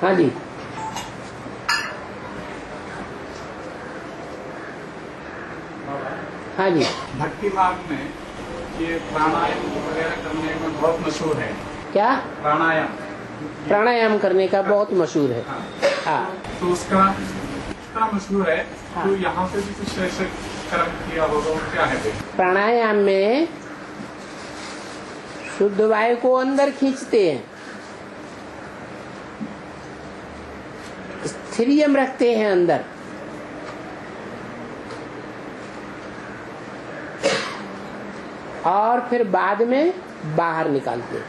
हाँ जी, हाँ जी। भक्ति मार्ग में ये प्राणायाम वगैरह करने में बहुत मशहूर है। क्या? प्राणायाम। प्राणायाम करने का बहुत मशहूर है। हाँ। तो उसका इतना मशहूर है। हाँ। तो यहाँ पे भी कुछ ऐसे कर्म किया होगा, वो क्या है? प्राणायाम में शुद्ध वायु को अंदर खींचते हैं, स्थिरियम रखते हैं अंदर, और फिर बाद में बाहर निकालते हैं।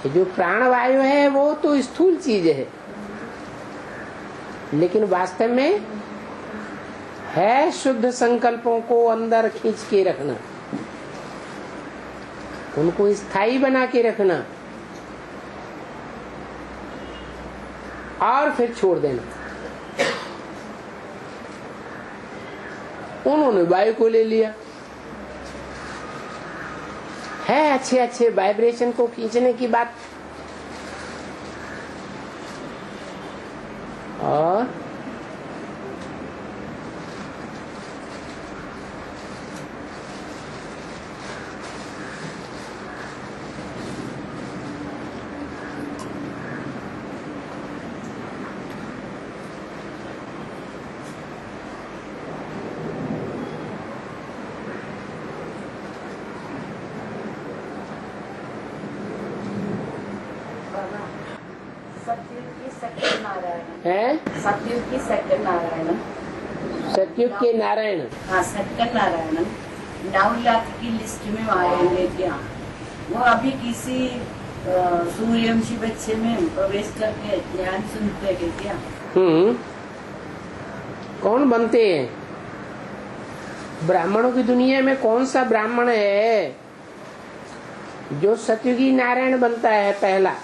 जो प्राणवायु है वो तो स्थूल चीज है, लेकिन वास्तव में है शुद्ध संकल्पों को अंदर खींच के रखना, उनको स्थायी बना के रखना और फिर छोड़ देना। उन्होंने वायु को ले लिया, है अच्छे अच्छे वाइब्रेशन को खींचने की बात, और है सतयुग की सेकंड नारायण। सतयुग के नारायण। हाँ, सेकंड नारायण 9 लाख की लिस्ट में आएंगे क्या? वो अभी किसी सूर्यवंशी बच्चे में प्रवेश करके ज्ञान सुनते हैं क्या? कौन बनते हैं? ब्राह्मणों की दुनिया में कौन सा ब्राह्मण है जो सतयुगी नारायण बनता है? पहला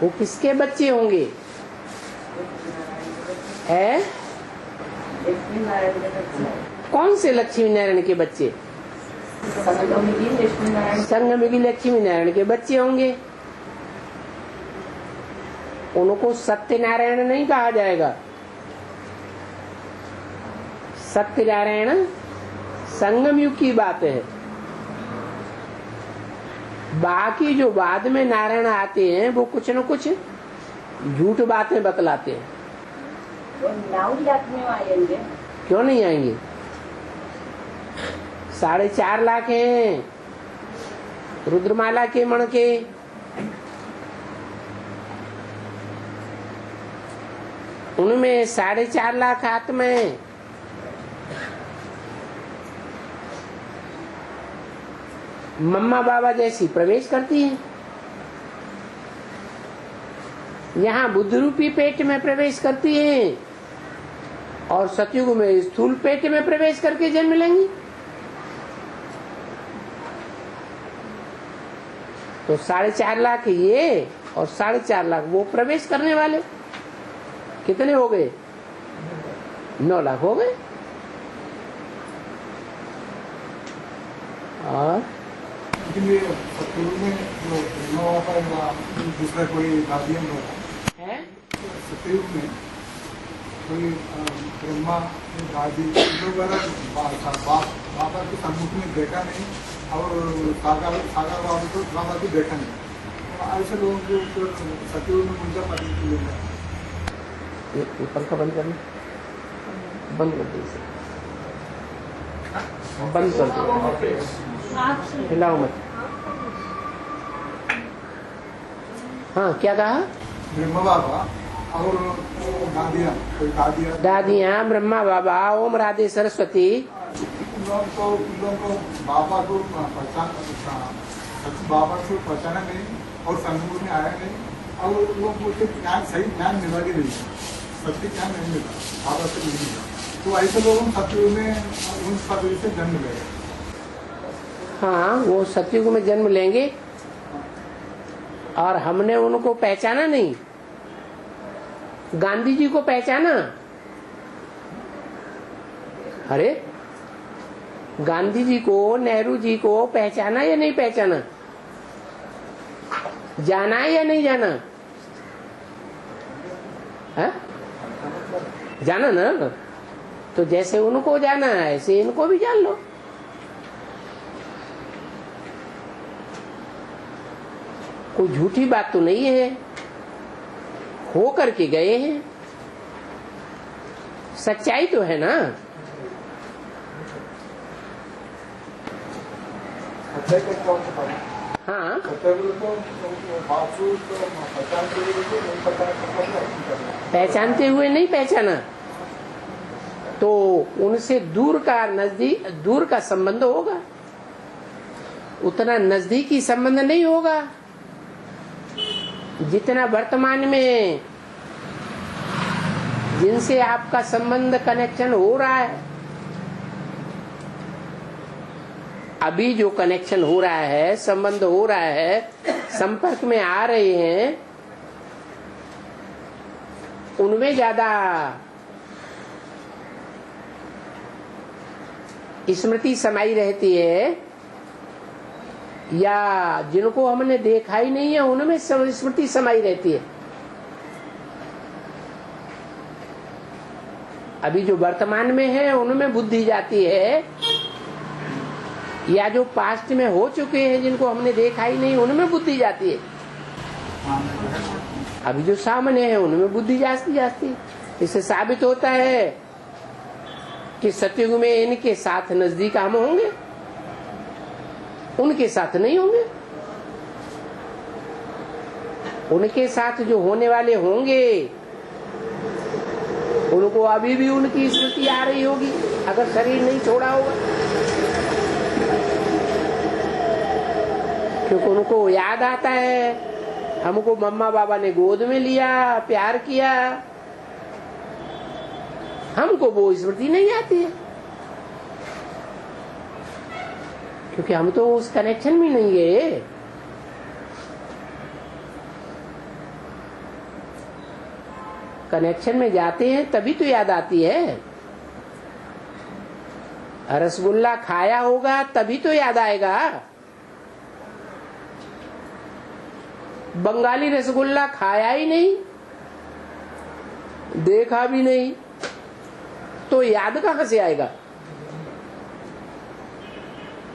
वो किसके बच्चे होंगे? है कौन से लक्ष्मी नारायण के बच्चे? संगमिकी लक्ष्मी नारायण के बच्चे होंगे। उनको सत्यनारायण नहीं कहा जाएगा। सत्यनारायण संगम युग की बात है। बाकी जो बाद में नारायण आते हैं वो कुछ न कुछ झूठ बातें बतलाते हैं। वो 9 लाख में आएंगे? क्यों नहीं आएंगे? 4.5 लाख हैं रुद्रमाला के मण के। उनमें 4.5 लाख आत्माएं मम्मा बाबा जैसी प्रवेश करती हैं। यहाँ बुद्ध रूपी पेट में प्रवेश करती हैं और सतयुग में स्थूल पेट में प्रवेश करके जन्म लेंगी। तो 4.5 लाख ये और 4.5 लाख वो प्रवेश करने वाले कितने हो गए? 9 लाख हो गए। और सतयुग में दूसरा कोई गार्डियन होता है? सतयुग में कोई ब्रह्मा दादी बाबा के सम्मुख में देखा नहीं और सागर बाबा को देखा नहीं। ऐसे लोगों को सतयुग में उनका पति मिलेगा। पंखा बंद करना, बंद कर दो, बंद कर दो, हिलाओ मत। हाँ, क्या कहा? ब्रह्मा बाबा और दादियाँ ब्रह्मा बाबा ओम राधे सरस्वती। लोगों को बाबा को बाबा को पहचाना नहीं और संगम में आया नहीं और लोगों को ज्ञान सही ज्ञान मिला भी नहीं, सत्य ज्ञान नहीं मिला, बाबा से नहीं मिला। तो ऐसे लोगों सतयुग में उन पदवी से जन्म लेगा। हाँ, वो सतयुग में जन्म लेंगे और हमने उनको पहचाना नहीं। गांधी जी को पहचाना? अरे गांधी जी को, नेहरू जी को पहचाना या नहीं पहचाना? जाना है या नहीं जाना? है? जाना ना? तो जैसे उनको जाना है ऐसे इनको भी जान लो। कोई झूठी बात तो नहीं है, हो करके गए हैं, सच्चाई तो है ना। हाँ, पहचानते हुए नहीं पहचाना तो उनसे दूर का संबंध होगा, उतना नजदीकी संबंध नहीं होगा जितना वर्तमान में जिनसे आपका संबंध कनेक्शन हो रहा है। अभी जो कनेक्शन हो रहा है, संबंध हो रहा है, संपर्क में आ रहे हैं, उनमें ज्यादा स्मृति समाई रहती है, या जिनको हमने देखा ही नहीं है उनमें स्मृति समाई रहती है। अभी जो वर्तमान में है उनमें बुद्धि जाती है, या जो पास्ट में हो चुके हैं जिनको हमने देखा ही नहीं उनमें बुद्धि जाती है। अभी जो सामने है उनमें बुद्धि जाती। इससे साबित होता है कि सतयुग में इनके साथ नजदीक हम होंगे, उनके साथ नहीं होंगे। उनके साथ जो होने वाले होंगे उनको अभी भी उनकी स्मृति आ रही होगी अगर शरीर नहीं छोड़ा होगा, क्योंकि उनको याद आता है हमको मम्मा बाबा ने गोद में लिया, प्यार किया। हमको वो स्मृति नहीं आती है क्योंकि हम तो उस कनेक्शन में नहीं गए। कनेक्शन में जाते हैं तभी तो याद आती है। रसगुल्ला खाया होगा तभी तो याद आएगा। बंगाली रसगुल्ला खाया ही नहीं, देखा भी नहीं, तो याद कहां से आएगा?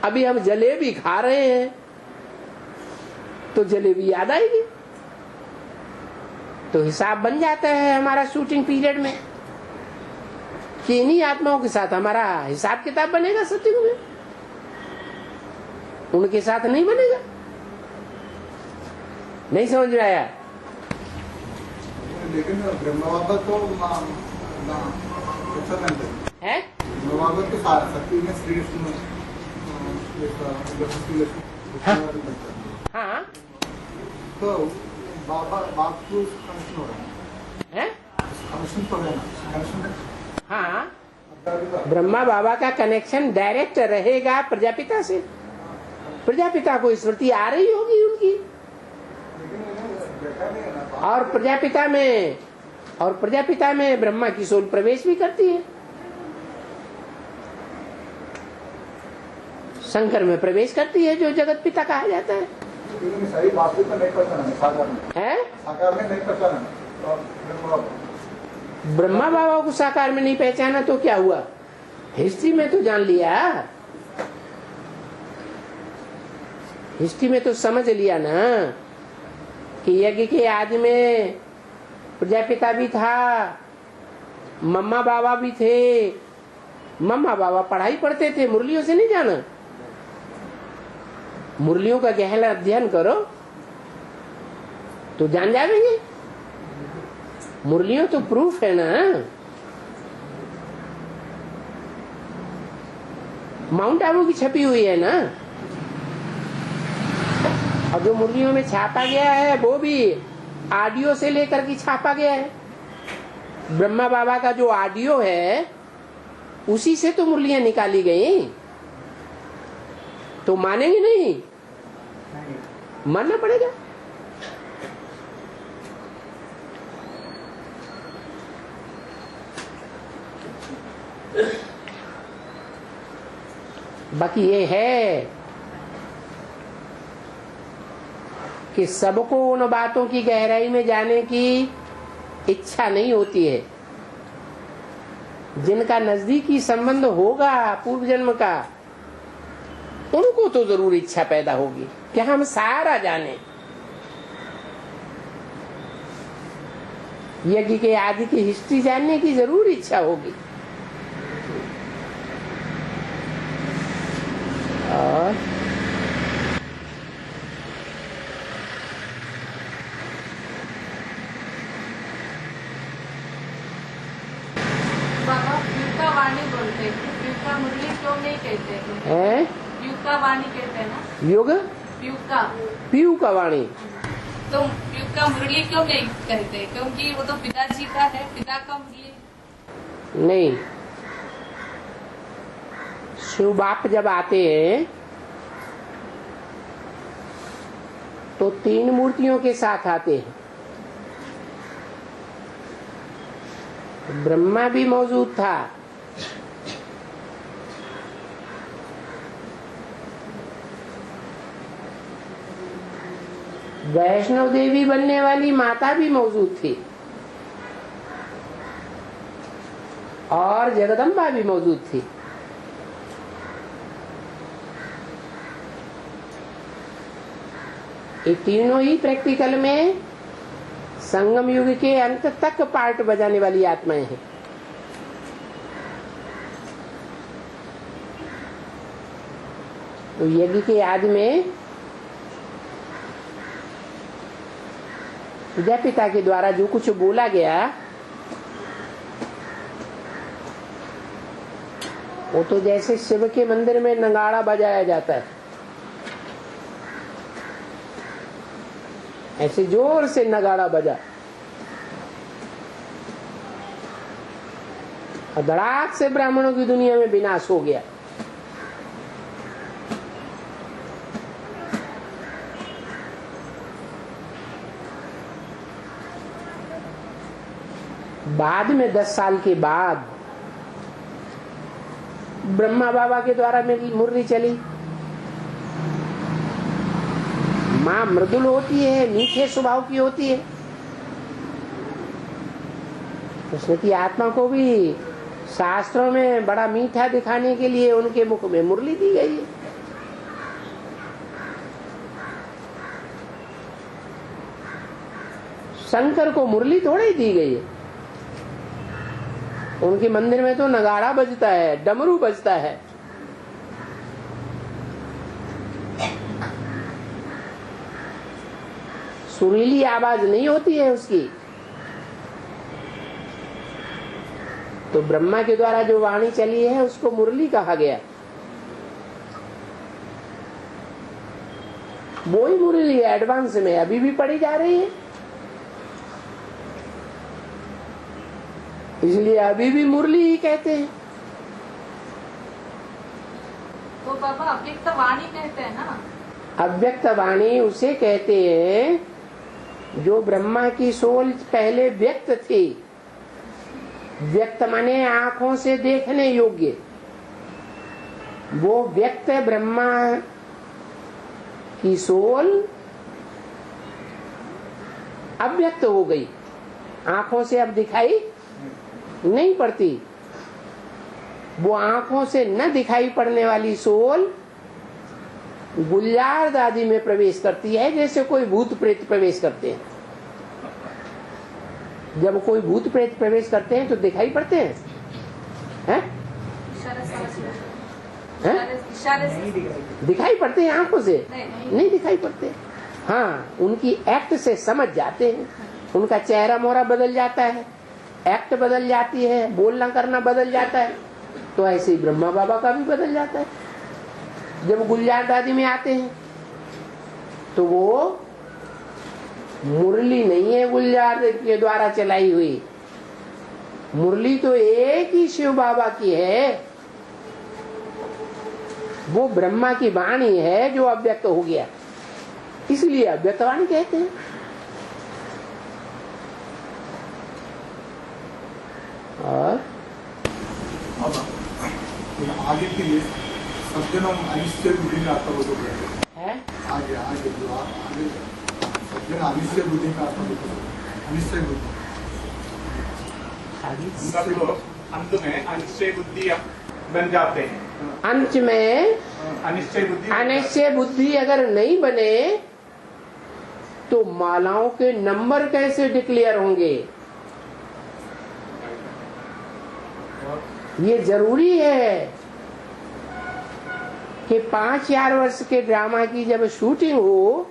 अभी हम जलेबी खा रहे हैं तो जलेबी याद आएगी, तो हिसाब बन जाता है हमारा शूटिंग पीरियड में कि इन्हीं आत्माओं के साथ हमारा हिसाब किताब बनेगा सत्युग में, उनके साथ नहीं बनेगा। नहीं समझ में आया? लेकिन ब्रह्म बाबा तो है, ब्रह्म बाबा तो सत्युग में श्री कृष्ण हाँ, तो बाबा बाप को कनेक्शन हो रहा है, कनेक्शन तो है ना, कनेक्शन। हाँ, ब्रह्मा बाबा का कनेक्शन डायरेक्ट रहेगा प्रजापिता से। प्रजापिता को स्मृति आ रही होगी उनकी, और प्रजापिता में ब्रह्मा की सोल प्रवेश भी करती है, शंकर में प्रवेश करती है जो जगत पिता कहा जाता है। सही बात तो नहीं पहचाना साकार में, साकार में नहीं पहचाना तो ब्रह्मा बाबा को साकार में नहीं पहचाना तो क्या हुआ? हिस्ट्री में तो जान लिया, हिस्ट्री में तो समझ लिया ना कि यज्ञ के आदि में प्रजापिता भी था, मम्मा बाबा भी थे। मम्मा बाबा पढ़ाई पढ़ते थे, मुरलियों से नहीं जाना। मुरलियों का गहरा अध्ययन करो तो जान जाएंगे। मुरलियों तो प्रूफ है ना। माउंट आबू की छपी हुई है ना, और जो मुरलियों में छापा गया है वो भी ऑडियो से लेकर के छापा गया है। ब्रह्मा बाबा का जो ऑडियो है उसी से तो मुरलियां निकाली गई, तो मानेंगे नहीं? मानना पड़ेगा। बाकी ये है कि सबको उन बातों की गहराई में जाने की इच्छा नहीं होती है। जिनका नजदीकी संबंध होगा पूर्व जन्म का, उनको तो जरूर इच्छा पैदा होगी कि हम सारा जाने। यज्ञ के आदि की हिस्ट्री जानने की जरूर इच्छा होगी। और बाबा युक्ता वाणी बोलते हैं, युक्ता मुरली क्यों नहीं कहते हैं? युक्ता वाणी कहते हैं ना, युग युक्ता पीयू का वाणी। तो युक्ता मुरली क्यों नहीं कहते? क्योंकि वो तो पिताजी का है, पिता का मुरली। नहीं, शिव बाप जब आते हैं तो 3 मूर्तियों के साथ आते हैं। ब्रह्मा भी मौजूद था, वैष्णव देवी बनने वाली माता भी मौजूद थी, और जगदम्बा भी मौजूद थी। ये तीनों ही प्रैक्टिकल में संगम युग के अंत तक पार्ट बजाने वाली आत्माएं हैं। तो यज्ञ के आदि में प्रजापिता के द्वारा जो कुछ बोला गया वो तो जैसे शिव के मंदिर में नगाड़ा बजाया जाता है, ऐसे जोर से नगाड़ा बजा और धड़ाक से ब्राह्मणों की दुनिया में विनाश हो गया। बाद में 10 साल के बाद ब्रह्मा बाबा के द्वारा मुरली चली। माँ मृदुल होती है, मीठे स्वभाव की होती है, कृष्ण की आत्मा को भी शास्त्रों में बड़ा मीठा दिखाने के लिए उनके मुख में मुरली दी गई है। शंकर को मुरली थोड़ी ही दी गई है। उनके मंदिर में तो नगाड़ा बजता है, डमरू बजता है। सुरीली आवाज नहीं होती है उसकी। तो ब्रह्मा के द्वारा जो वाणी चली है उसको मुरली कहा गया। वो ही मुरली एडवांस में अभी भी पढ़ी जा रही है, इसलिए अभी भी मुरली ही कहते हैं। तो बाबा अव्यक्त वाणी कहते हैं ना। अव्यक्त वाणी उसे कहते हैं जो ब्रह्मा की सोल पहले व्यक्त थी। व्यक्त माने आंखों से देखने योग्य। वो व्यक्त ब्रह्मा की सोल अव्यक्त हो गई, आंखों से अब दिखाई नहीं पड़ती। वो आंखों से न दिखाई पड़ने वाली सोल गुलजार आदि में प्रवेश करती है, जैसे कोई भूत प्रेत प्रवेश करते हैं। जब कोई भूत प्रेत प्रवेश करते हैं तो दिखाई पड़ते हैं, हैं? दिखाई पड़ते हैं आंखों से? नहीं दिखाई पड़ते। हाँ, उनकी एक्ट से समझ जाते हैं। उनका चेहरा मोहरा बदल जाता है, एक्ट बदल जाती है, बोलना करना बदल जाता है। तो ऐसे ही ब्रह्मा बाबा का भी बदल जाता है। जब गुलजार दादी में आते हैं तो वो मुरली नहीं है गुलजार के द्वारा चलाई हुई, मुरली तो एक ही शिव बाबा की है। वो ब्रह्मा की वाणी है जो अव्यक्त हो गया, इसलिए अव्यक्त वाणी कहते हैं। और अब आगे की लिस्ट सज्जनम अनिश्चय बुद्धि में आता वो तो है। आगे आगे जो आगे सज्जन अनिश्चय बुद्धि में आता वो तो अनिश्चय बुद्धि सब लोग अंत में अनिश्चय बुद्धि बन जाते हैं। अंत में अनिश्चय बुद्धि अगर नहीं बने तो मालाओं के नंबर कैसे डिक्लेयर होंगे? ये जरूरी है कि 5-4 वर्ष के ड्रामा की जब शूटिंग हो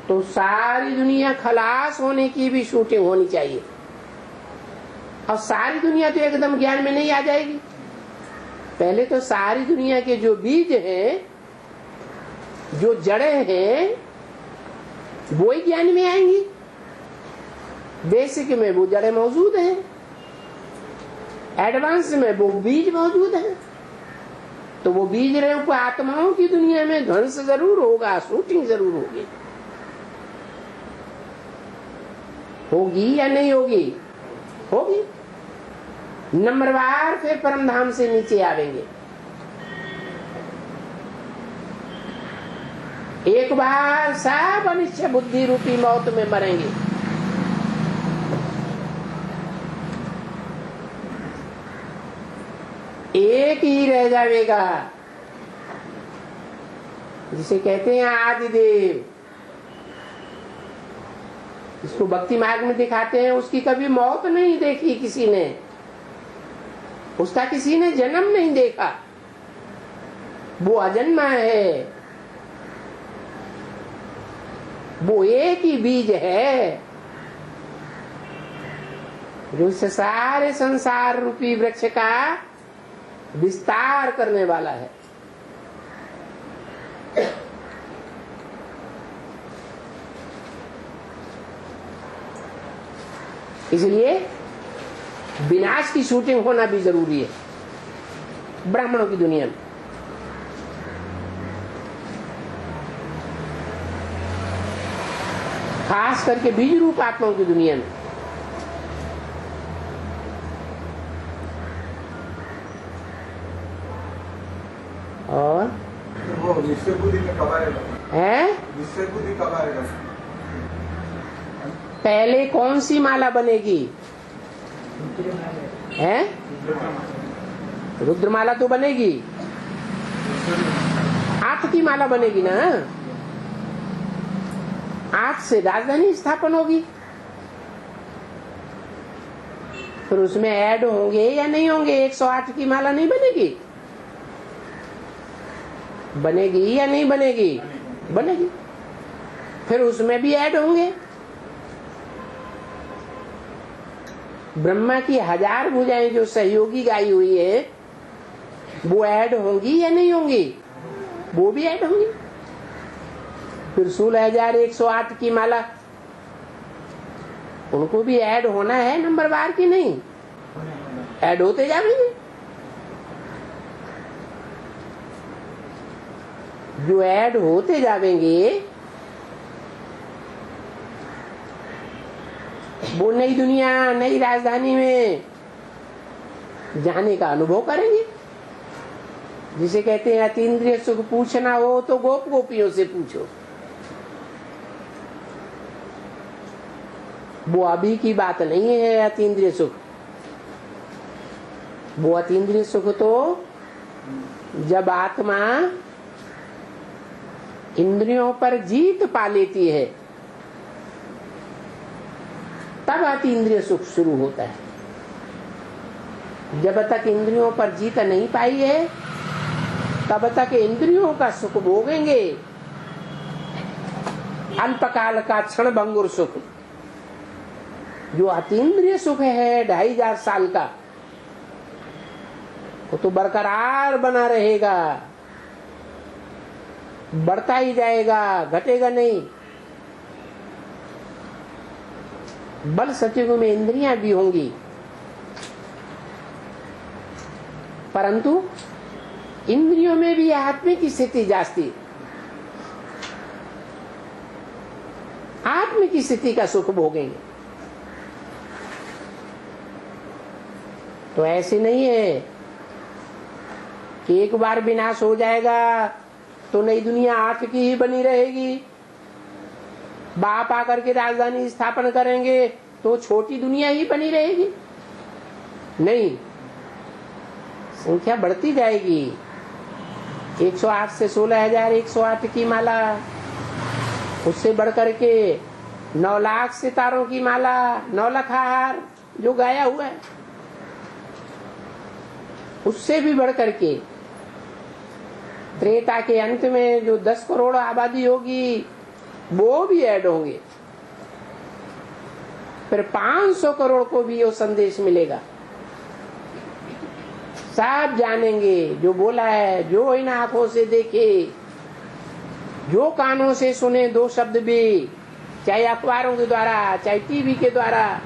तो सारी दुनिया खलास होने की भी शूटिंग होनी चाहिए। और सारी दुनिया तो एकदम ज्ञान में नहीं आ जाएगी। पहले तो सारी दुनिया के जो बीज हैं, जो जड़ें हैं, वो ही ज्ञान में आएंगी। बेसिक में वो जड़ें मौजूद हैं, एडवांस में वो बीज मौजूद हैं। तो वो बीज रूप आत्माओं की दुनिया में ध्वंस जरूर होगा, शूटिंग जरूर होगी। होगी या नहीं होगी? होगी। नंबरवार फिर परमधाम से नीचे आवेंगे। एक बार सब अनिश्चय बुद्धि रूपी मौत में मरेंगे। एक ही रह जाएगा, जिसे कहते हैं आदिदेव। इसको भक्ति मार्ग में दिखाते हैं। उसकी कभी मौत नहीं देखी किसी ने, उसका किसी ने जन्म नहीं देखा। वो अजन्मा है, वो एक ही बीज है जो इस सारे संसार रूपी वृक्ष का विस्तार करने वाला है। इसलिए विनाश की शूटिंग होना भी जरूरी है ब्राह्मणों की दुनिया में। खास करके बीज रूप आत्माओं की दुनिया में। और वो निश्चय बुद्धि में कब आएगा? है निश्चय बुद्धि कब आएगा? पहले कौन सी माला बनेगी? है रुद्रमाला तो बनेगी, 8 की माला बनेगी ना। 8 से राजधानी स्थापन होगी। फिर उसमें ऐड होंगे या नहीं होंगे? 108 की माला नहीं बनेगी? बनेगी या नहीं बनेगी? बनेगी। फिर उसमें भी ऐड होंगे। ब्रह्मा की 1000 भुजाएं जो सहयोगी गाई हुई है, वो ऐड होंगी या नहीं होंगी? वो भी ऐड होंगी। फिर 16,108 की माला, उनको भी ऐड होना है नंबरवार की नहीं? ऐड होते जाएंगे। जो ऐड होते जाएंगे वो नई दुनिया, नई राजधानी में जाने का अनुभव करेंगे। जिसे कहते हैं अतीन्द्रिय सुख पूछना हो तो गोप गोपियों से पूछो। वो अभी की बात नहीं है अतीन्द्रिय सुख। वो अतीन्द्रिय सुख तो जब आत्मा इंद्रियों पर जीत पा लेती है तब अतीन्द्रिय सुख शुरू होता है। जब तक इंद्रियों पर जीत नहीं पाई है तब तक इंद्रियों का सुख भोगेंगे, अल्पकाल का क्षण भंगुर सुख। जो अतीन्द्रिय सुख है 2500 साल का, वो तो बरकरार बना रहेगा, बढ़ता ही जाएगा, घटेगा नहीं। बल सतयुग में इंद्रियां भी होंगी, परंतु इंद्रियों में भी आत्मिक स्थिति जाती, आत्मिक स्थिति का सुख भोगेंगे। तो ऐसे नहीं है कि एक बार विनाश हो जाएगा तो नई दुनिया 8 की ही बनी रहेगी। बाप आकर के राजधानी स्थापन करेंगे तो छोटी दुनिया ही बनी रहेगी। नहीं, संख्या बढ़ती जाएगी। 108 से 16,108 की माला, उससे बढ़कर के 9 लाख सितारों की माला, 9 लाख हार जो गाया हुआ है, उससे भी बढ़कर के त्रेता के अंत में जो 10 करोड़ आबादी होगी वो भी ऐड होंगे। फिर 500 करोड़ को भी वो संदेश मिलेगा। सब जानेंगे जो बोला है, जो इन आंखों से देखे, जो कानों से सुने 2 शब्द भी, चाहे अखबारों के द्वारा, चाहे टीवी के द्वारा,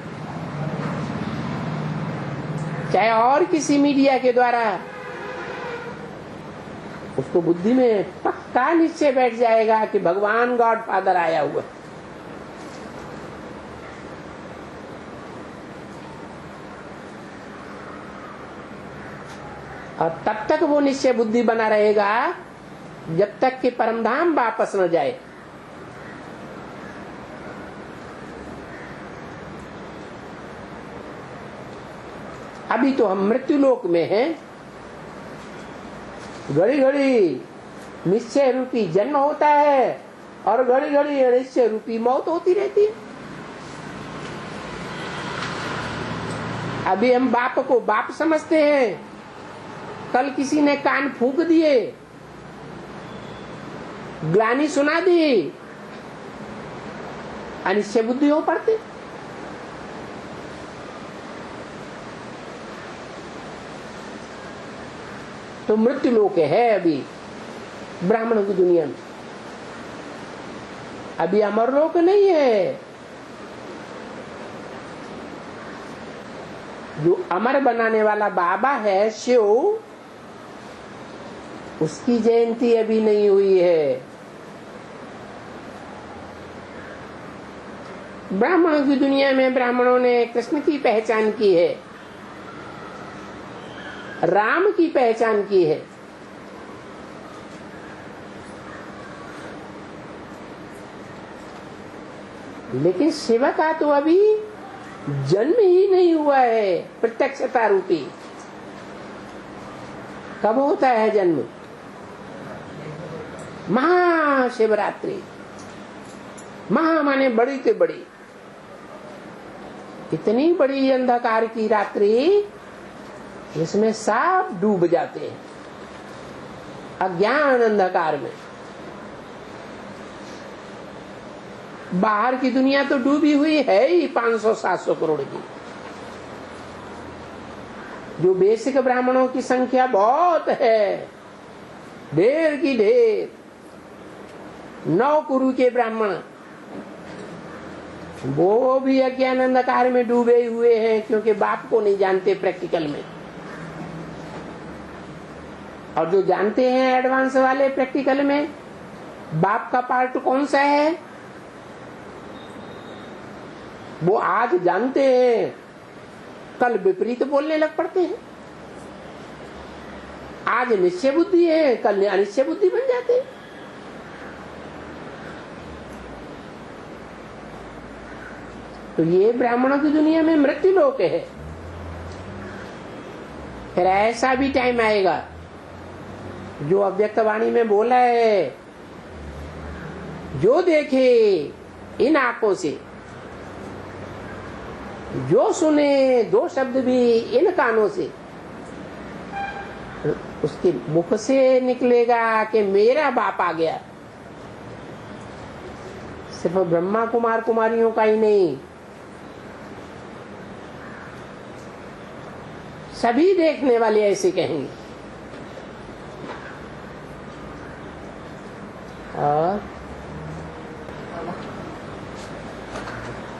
चाहे और किसी मीडिया के द्वारा, उसको बुद्धि में पक्का निश्चय बैठ जाएगा कि भगवान गॉड फादर आया हुआ। और तब तक वो निश्चय बुद्धि बना रहेगा जब तक कि परमधाम वापस न जाए। अभी तो हम मृत्यु लोक में हैं। घड़ी घड़ी निश्चय रूपी जन्म होता है और घड़ी घड़ी निश्चय रूपी मौत होती रहती है। अभी हम बाप को बाप समझते हैं, कल किसी ने कान फूंक दिए, ग्लानि सुना दी, अनिश्चय बुद्धि हो पड़ते। तो मृत्यु लोक है अभी ब्राह्मणों की दुनिया में, अभी अमर लोक नहीं है। जो अमर बनाने वाला बाबा है शिव, उसकी जयंती अभी नहीं हुई है। ब्राह्मणों की दुनिया में ब्राह्मणों ने कृष्ण की पहचान की है, राम की पहचान की है। लेकिन शिव का तो अभी जन्म ही नहीं हुआ है प्रत्यक्षता रूपी। कब होता है जन्म? महाशिवरात्रि। महा माने बड़ी से बड़ी, इतनी बड़ी अंधकार की रात्रि जिसमें सब डूब जाते हैं अज्ञान अंधकार में। बाहर की दुनिया तो डूबी हुई है ही 500-700 करोड़ की। जो बेसिक ब्राह्मणों की संख्या बहुत है, ढेर की ढेर, 9 कुरु के ब्राह्मण, वो भी अज्ञान अंधकार में डूबे हुए हैं, क्योंकि बाप को नहीं जानते प्रैक्टिकल में। और जो जानते हैं एडवांस वाले प्रैक्टिकल में, बाप का पार्ट कौन सा है वो आज जानते हैं, कल विपरीत बोलने लग पड़ते हैं। आज निश्चय बुद्धि है, कल अनिश्चय बुद्धि बन जाते हैं। तो ये ब्राह्मणों की दुनिया में मृत्यु लोक है। फिर ऐसा भी टाइम आएगा जो अव्यक्त वाणी में बोला है, जो देखे इन आंखों से, जो सुने 2 शब्द भी इन कानों से, उसके मुख से निकलेगा कि मेरा बाप आ गया। सिर्फ ब्रह्मा कुमार कुमारियों का ही नहीं, सभी देखने वाले ऐसे कहेंगे। और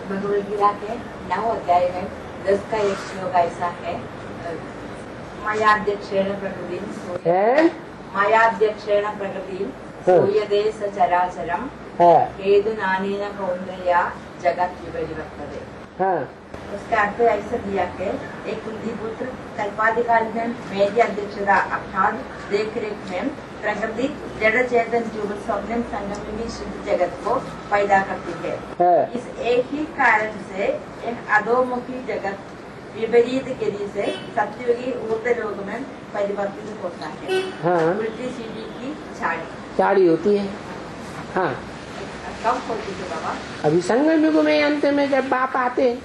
भगवद गीता के 9 अध्याय में 10 का एक श्लोक ऐसा है, मायाध्यक्षेण प्रकृतिं मायाध्यक्षेण प्रकृतिं सूयते सचराचरं हेतुनानेन कौन्तेय जगत् विपरिवर्तते। हाँ उसका अर्थ ऐसा दिया कि एक कुलदीपुत्र कल्पाधिकाल में मेरी अध्यक्षता अर्थात देख रेख में प्रकृति जड़ चेतन जुगल स्वप्न संगम शुद्ध जगत को पैदा करती है। हाँ। इस एक ही कारण से एक अधोमुखी जगत विपरीत गति से सत्युगी ऊर्ध्व लोक में परिवर्तित होता है। हाँ। उल्टी सीढ़ी की चाड़ी होती है। हाँ कब होती है बाबा? अभी संगम युग में अंत में जब बाप आते,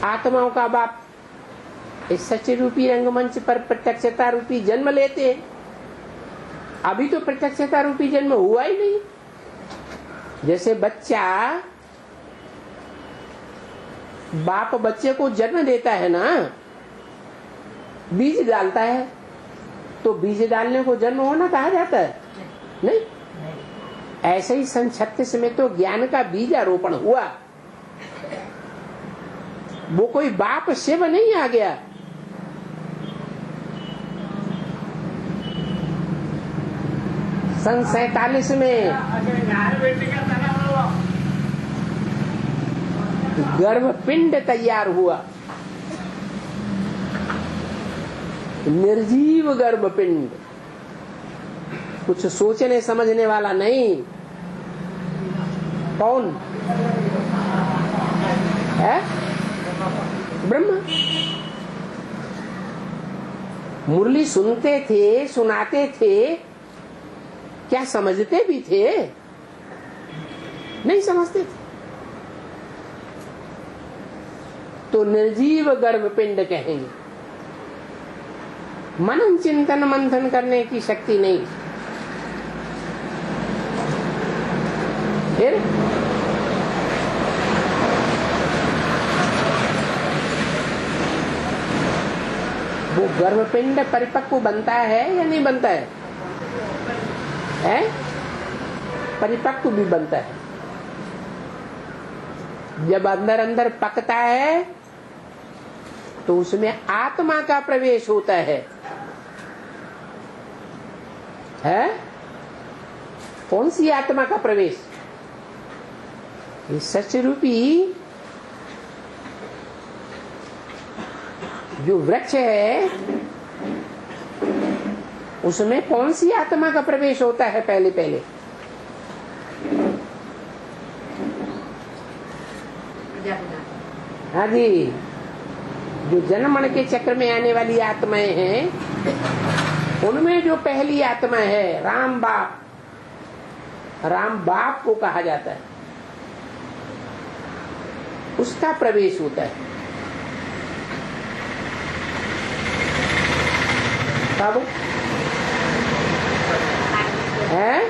आत्माओं का बाप इस सच्चे रूपी रंगमंच पर प्रत्यक्षता रूपी जन्म लेते। अभी तो प्रत्यक्षता रूपी जन्म हुआ ही नहीं। जैसे बच्चा, बाप बच्चे को जन्म देता है ना, बीज डालता है, तो बीज डालने को जन्म होना कहा जाता है? नहीं। ऐसे ही सन 36 में तो ज्ञान का बीजारोपण हुआ। वो कोई बाप शिव नहीं आ गया। सन 47 में गर्भपिंड तैयार हुआ, निर्जीव गर्भपिंड, कुछ सोचने समझने वाला नहीं। कौन है? ब्रह्मा। मुरली सुनते थे, सुनाते थे, क्या समझते भी थे? नहीं समझते थे। तो निर्जीव गर्भपिंड कहेंगे। मनन चिंतन मंथन करने की शक्ति नहीं। फिर वो गर्भपिंड परिपक्व बनता है या नहीं बनता है? परिपक्व भी बनता है। जब अंदर अंदर पकता है तो उसमें आत्मा का प्रवेश होता है। कौन सी आत्मा का प्रवेश? ये सच रूपी जो वृक्ष है, उसमें कौन सी आत्मा का प्रवेश होता है? पहले पहले हाँ जी, जो जन्म मरण के चक्र में आने वाली आत्माएं हैं, उनमें जो पहली आत्मा है राम बाप, राम बाप को कहा जाता है, उसका प्रवेश होता है। बाबू है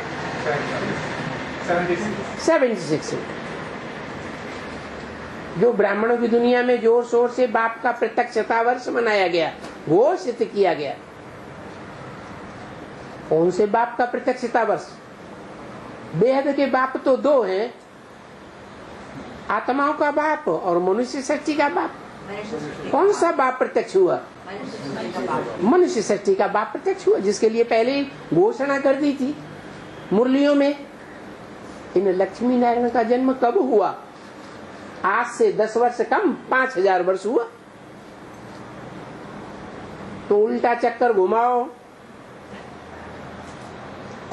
76 जो ब्राह्मणों की दुनिया में जोर शोर से बाप का प्रत्यक्षता वर्ष मनाया गया, घोषित किया गया। कौन से बाप का प्रत्यक्षता वर्ष? बेहद के बाप तो दो हैं, आत्माओं का बाप और मनुष्य सृष्टि का बाप। कौन सा बाप प्रत्यक्ष हुआ? मनुष्य सृष्टि का बाप प्रत्यक्ष हुआ, जिसके लिए पहले घोषणा कर दी थी मुरलियों में। इन लक्ष्मी नारायण का जन्म कब हुआ? आज से 10 वर्ष कम, 5000 वर्ष हुआ। तो उल्टा चक्कर घुमाओ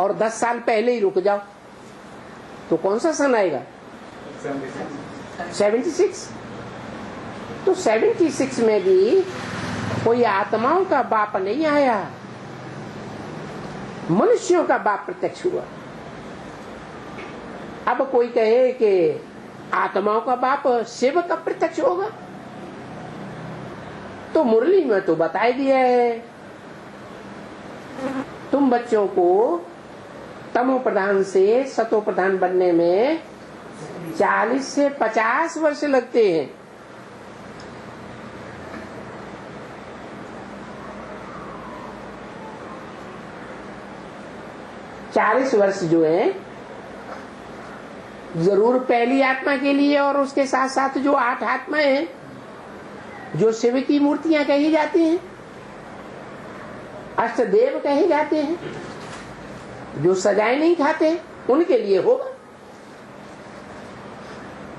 और 10 साल पहले ही रुक जाओ, तो कौन सा सन आएगा? 76। तो 76 में भी कोई आत्माओं का बाप नहीं आया, मनुष्यों का बाप प्रत्यक्ष हुआ। अब कोई कहे कि आत्माओं का बाप शिव का प्रत्यक्ष होगा, तो मुरली में तो बताई दिया है, तुम बच्चों को तमो प्रधान से सतो प्रधान बनने में 40 से 50 वर्ष लगते हैं। चालीस वर्ष जो है जरूर पहली आत्मा के लिए, और उसके साथ साथ जो 8 आत्माएं हैं जो शिव की मूर्तियां कही जाती हैं, अष्टदेव कहे जाते हैं, जो सजाए नहीं खाते, उनके लिए होगा।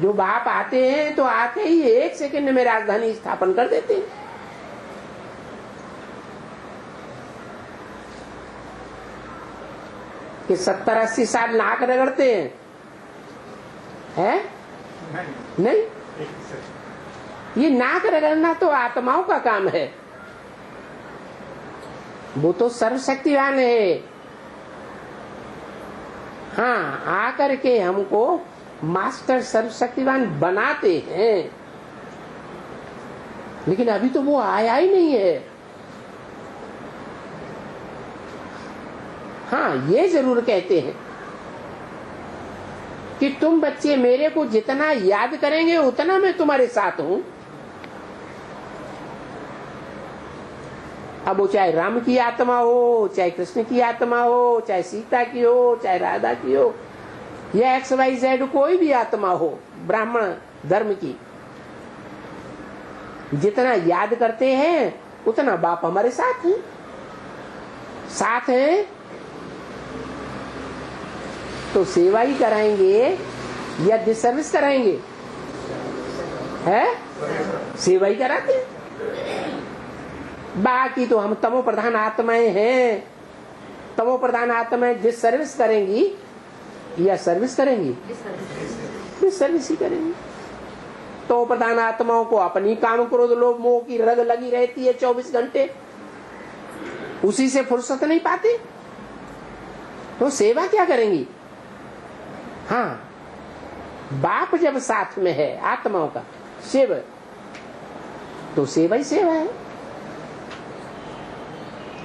जो बाप आते हैं तो आते ही 1 सेकंड में राजधानी स्थापन कर देते हैं। कि 70-80 साल नाक रगड़ते हैं, है? नहीं, ये नाक रगड़ना तो आत्माओं का काम है, वो तो सर्वशक्तिवान है। हाँ, आकर के हमको मास्टर सर्वशक्तिवान बनाते हैं, लेकिन अभी तो वो आया ही नहीं है। हाँ, ये जरूर कहते हैं कि तुम बच्चे मेरे को जितना याद करेंगे उतना मैं तुम्हारे साथ हूं। अब वो चाहे राम की आत्मा हो, चाहे कृष्ण की आत्मा हो, चाहे सीता की हो, चाहे राधा की हो, या XYZ कोई भी आत्मा हो ब्राह्मण धर्म की, जितना याद करते हैं उतना बाप हमारे साथ है। साथ है तो सेवा ही कराएंगे या डिसर्विस कराएंगे? है, सेवा ही कराते हैं। बाकी तो हम तमो प्रधान आत्माएं हैं। तमो प्रधान आत्माएं डिसर्विस करेंगी या सर्विस करेंगी? डिसर्विस ही करेंगी। तो प्रधान आत्माओं को अपनी काम क्रोध लोभ मोह की रग लगी रहती है 24 घंटे, उसी से फुर्सत नहीं पाते, तो सेवा क्या करेंगी? हाँ, बाप जब साथ में है आत्माओं का शिव, तो सेवा ही सेवा है।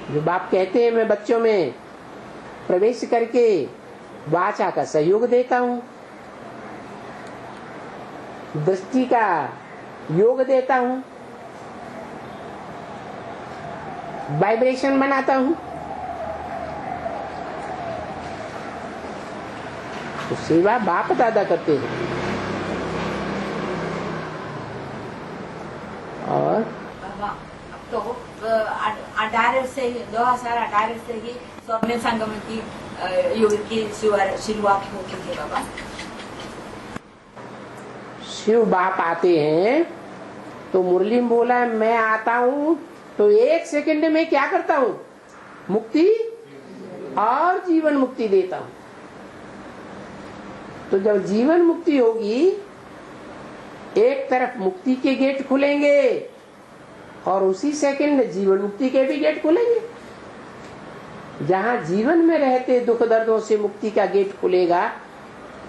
जो बाप कहते हैं मैं बच्चों में प्रवेश करके वाचा का सहयोग देता हूं, दृष्टि का योग देता हूं, वाइब्रेशन बनाता हूं, तो सेवा बाप दादा करते हैं। और बाबा, अब तो 2018 से ही स्वर्णिम संगम की योग की शुरुआत हो चुकी है बाबा। शिव बाप आते हैं तो मुरली में बोला मैं आता हूं तो 1 सेकंड में क्या करता हूं? मुक्ति और जीवन मुक्ति देता हूं। तो जब जीवन मुक्ति होगी, एक तरफ मुक्ति के गेट खुलेंगे और उसी सेकंड जीवन मुक्ति के भी गेट खुलेंगे। जहां जीवन में रहते दुख दर्दों से मुक्ति का गेट खुलेगा,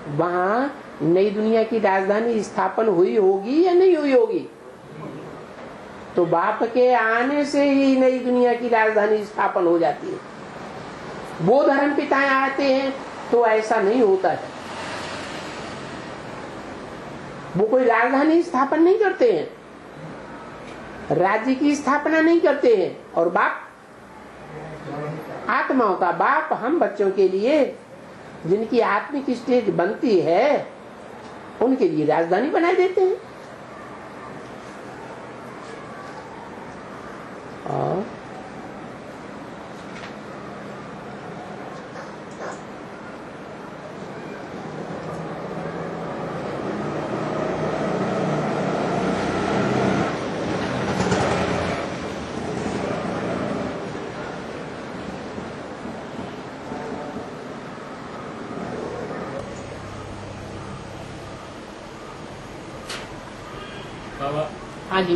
वहां नई दुनिया की राजधानी स्थापन हुई होगी या नहीं हुई होगी? तो बाप के आने से ही नई दुनिया की राजधानी स्थापन हो जाती है। वो धर्म पिताएं आते हैं तो ऐसा नहीं होता है। वो कोई राजधानी स्थापन नहीं करते हैं, राज्य की स्थापना नहीं करते हैं। और बाप आत्माओं का बाप हम बच्चों के लिए जिनकी आत्मिक स्टेज बनती है उनके लिए राजधानी बना देते हैं। और बाबा, हाँ जी,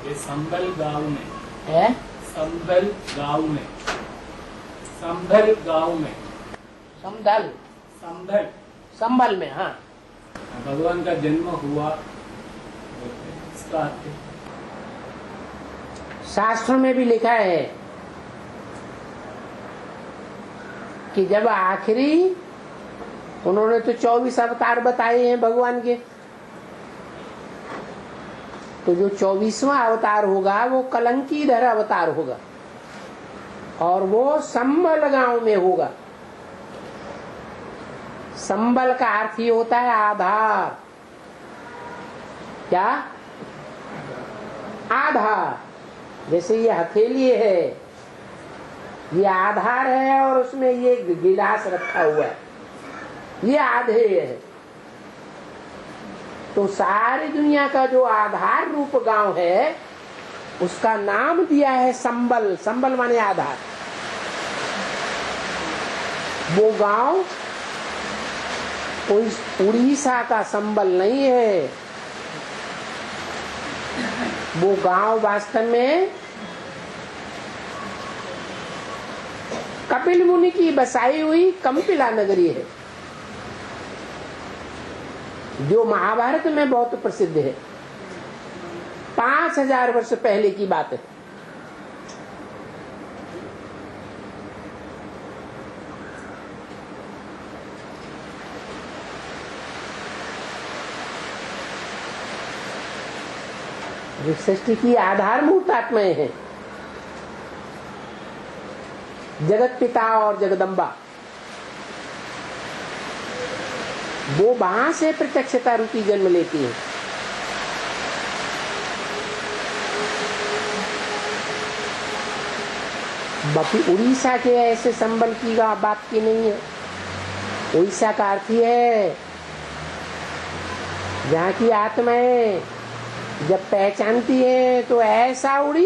ये संभल गांव में है संभल गांव में संभल गांव में समदल संभल संभल में, हाँ, भगवान का जन्म हुआ, इसका अर्थ शास्त्रों में भी लिखा है कि जब आखिरी उन्होंने तो 24 अवतार बताए हैं भगवान के, तो जो 24वां अवतार होगा वो कलंकीधर अवतार होगा और वो संबल गांव में होगा। संबल का अर्थ ही होता है आधार। क्या? आधार। जैसे ये हथेली है, ये आधार है और उसमें ये गिलास रखा हुआ है, ये आधे है। तो सारी दुनिया का जो आधार रूप गांव है उसका नाम दिया है संबल। संबल माने आधार। वो गांव कोई उड़ीसा का संबल नहीं है, वो गांव वास्तव में कपिल मुनि की बसाई हुई कंपिला नगरी है, जो महाभारत में बहुत प्रसिद्ध है। 5000 वर्ष पहले की बात है। जो सृष्टि की आधारभूत आत्माएं हैं, जगत पिता और जगदम्बा, वो वहां से प्रत्यक्षता रूपी जन्म लेती है। बाकी उड़ीसा के ऐसे संबल की बात की नहीं है। उड़ीसा का अर्थ ही है जहाँ की आत्माएं जब पहचानती है तो ऐसा उड़ी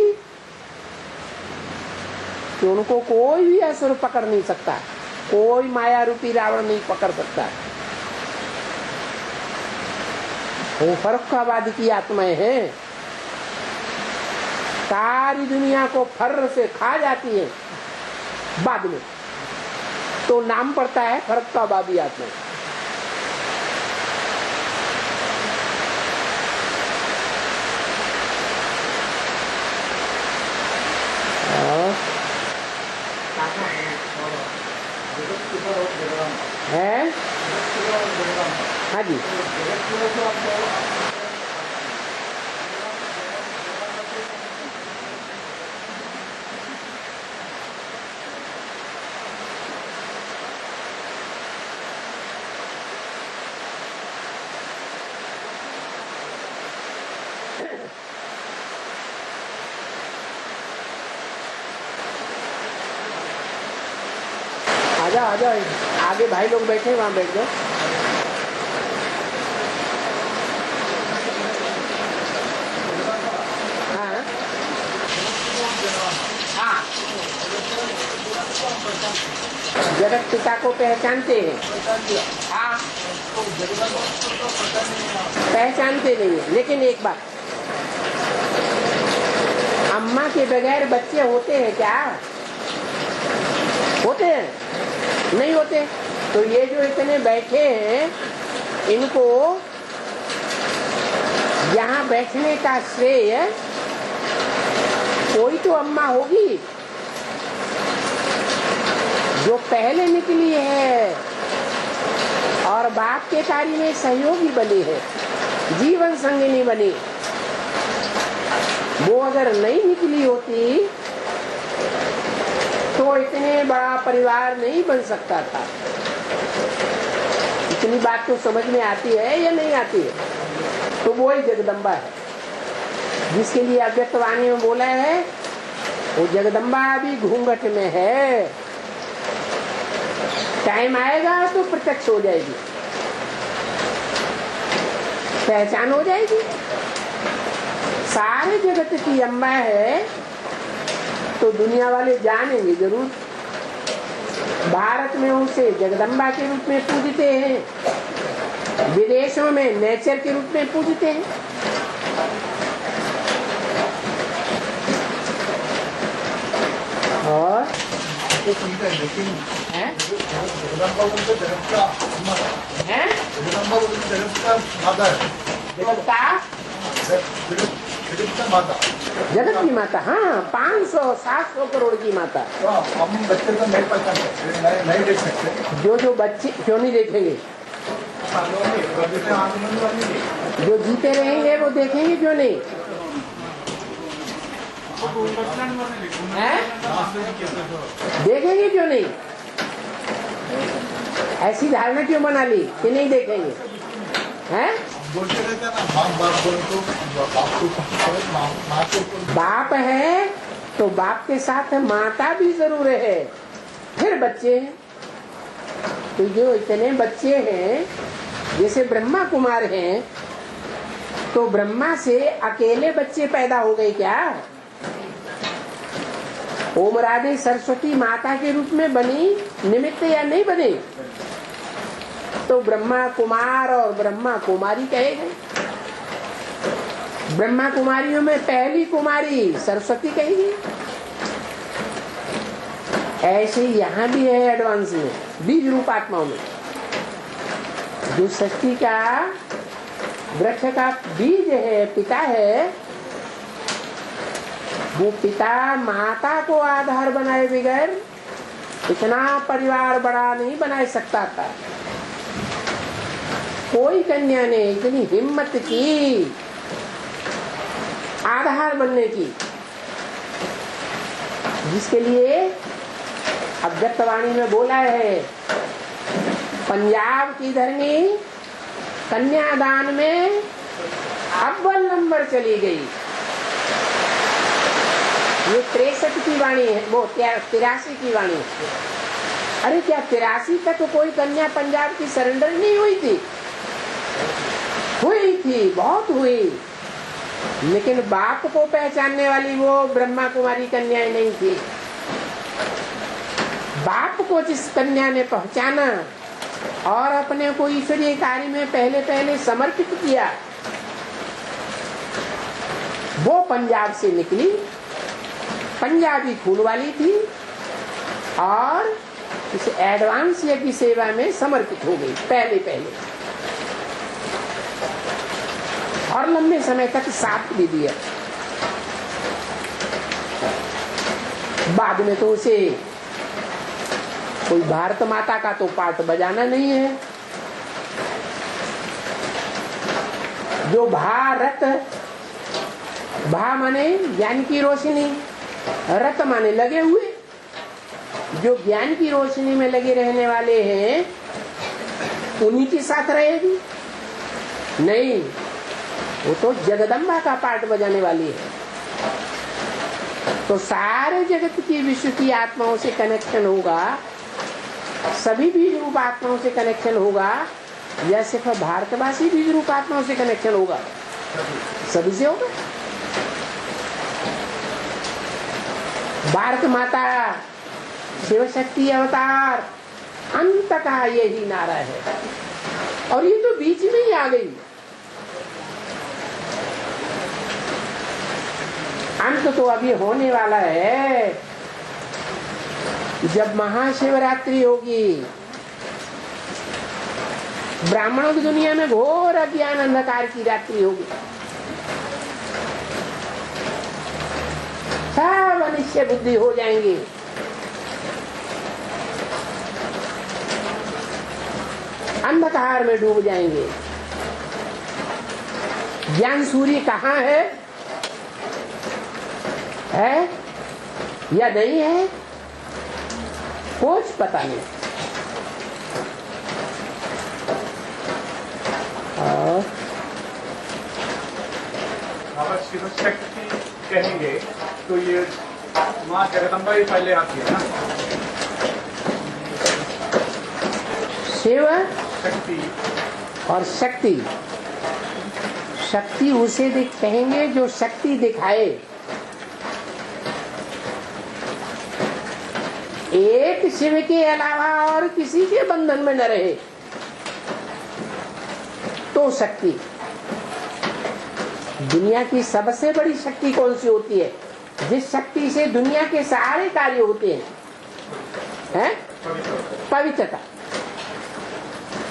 कि उनको कोई भी असुर पकड़ नहीं सकता, कोई माया रूपी रावण नहीं पकड़ सकता। वो फर्रुखाबाद की आत्माएं हैं, सारी दुनिया को फर्र से खा जाती है बाद में, तो नाम पड़ता है फर्रुखाबादी आत्मा। है हाँ जी। आ जाओ, आगे भाई लोग बैठे, वहां बैठ जाओ। हाँ हाँ, जगत पिता को पहचानते हैं। हाँ, पहचानते नहीं है। लेकिन एक बात, अम्मा के बगैर बच्चे होते हैं क्या? होते हैं? नहीं होते। तो ये जो इतने बैठे हैं, इनको यहाँ बैठने का श्रेय कोई तो अम्मा होगी जो पहले निकली है और बाप के कार्य में सहयोगी बनी है, जीवन संगिनी बनी। वो अगर नहीं निकली होती तो इतने बड़ा परिवार नहीं बन सकता था। इतनी बात तो समझ में आती है या नहीं आती है? तो वो ही जगदम्बा है जिसके लिए अव्यक्तवाणी में बोला है, वो जगदम्बा अभी घूंघट में है, टाइम आएगा तो प्रत्यक्ष हो जाएगी, पहचान हो जाएगी। सारे जगत की अम्मा है तो दुनिया वाले जानेंगे जरूर। भारत में उसे जगदम्बा के रूप में पूजते हैं, विदेशों में नेचर के रूप में पूजते हैं। और लेकिन जगदम्बा बोलते जगत का अम्मा है, जगदम्बा बोलते जगत का माता है, जगत का जगत का माता, जगत की माता। हाँ, 500-700 करोड़ की माता। तो हम बच्चे तो नहीं पहचान सकते, नहीं देख सकते। जो बच्चे क्यों नहीं देखेंगे? जो जीते रहेंगे वो देखेंगे क्यों नहीं? है? देखेंगे क्यों नहीं? ऐसी धारणा क्यों बना ली कि नहीं देखेंगे? हैं? बोलते रहते हैं ना, बाप बोले तो बाप है तो बाप के साथ माता भी जरूर है, फिर बच्चे हैं। तो जो इतने बच्चे हैं, जैसे ब्रह्मा कुमार हैं, तो ब्रह्मा से अकेले बच्चे पैदा हो गए क्या? ओम राधे सरस्वती माता के रूप में बनी निमित्त या नहीं बने? तो ब्रह्मा कुमार और ब्रह्मा कुमारी कहे गए। ब्रह्मा कुमारियों में पहली कुमारी सरस्वती कही गई। ऐसे यहाँ भी है एडवांस में, बीज रूप आत्माओं में। जो सृष्टि का वृक्ष का बीज है, पिता है, वो पिता माता को आधार बनाए बगैर इतना परिवार बड़ा नहीं बना सकता था। कोई कन्या ने इतनी हिम्मत की आधार बनने की, जिसके लिए अव्यक्तवाणी में बोला है, पंजाब की धरनी कन्यादान में अव्वल नंबर चली गई। ये 63 की वाणी है, वो 83 की वाणी है। अरे क्या 83 तक तो कोई कन्या पंजाब की सरेंडर नहीं हुई थी? हुई थी, बहुत हुई, लेकिन बाप को पहचानने वाली वो ब्रह्मा कुमारी कन्याएं नहीं थी। बाप को जिस कन्या ने पहचाना और अपने को ईश्वरीय कार्य में पहले पहले समर्पित किया, वो पंजाब से निकली, पंजाबी खून वाली थी और इस एडवांस यज्ञ सेवा में समर्पित हो गई पहले पहले, और लंबे समय तक साथ भी दिया। बाद में तो उसे कोई भारत माता का तो पाठ बजाना नहीं है। जो भारत, भा माने ज्ञान की रोशनी, रत माने लगे हुए, जो ज्ञान की रोशनी में लगे रहने वाले हैं उन्हीं के साथ रहेगी। नहीं, वो तो जगदम्बा का पाठ बजाने वाली है। तो सारे जगत की विश्व की आत्माओं से कनेक्शन होगा, सभी बीज रूप आत्माओं से कनेक्शन होगा, या सिर्फ भारतवासी बीज रूप आत्माओं से कनेक्शन होगा? सभी से होगा। भारत माता शिव शक्ति अवतार अंत का यही नारा है, और ये तो बीच में ही आ गई। अंत तो अभी होने वाला है, जब महाशिवरात्रि होगी। ब्राह्मणों की दुनिया में घोर अज्ञान अंधकार की रात्रि होगी। सब अनिश्चय बुद्धि हो जाएंगे। अंधकार में डूब जाएंगे। ज्ञान सूर्य कहाँ है या नहीं है, कुछ पता नहीं। अगर शिव शक्ति कहेंगे तो ये माँ जगदम्बा ही पहले आती है ना। शिव शक्ति और शक्ति, शक्ति उसे कहेंगे जो शक्ति दिखाए। एक शिव के अलावा और किसी के बंधन में न रहे तो शक्ति। दुनिया की सबसे बड़ी शक्ति कौन सी होती है? जिस शक्ति से दुनिया के सारे कार्य होते हैं, पवित्रता।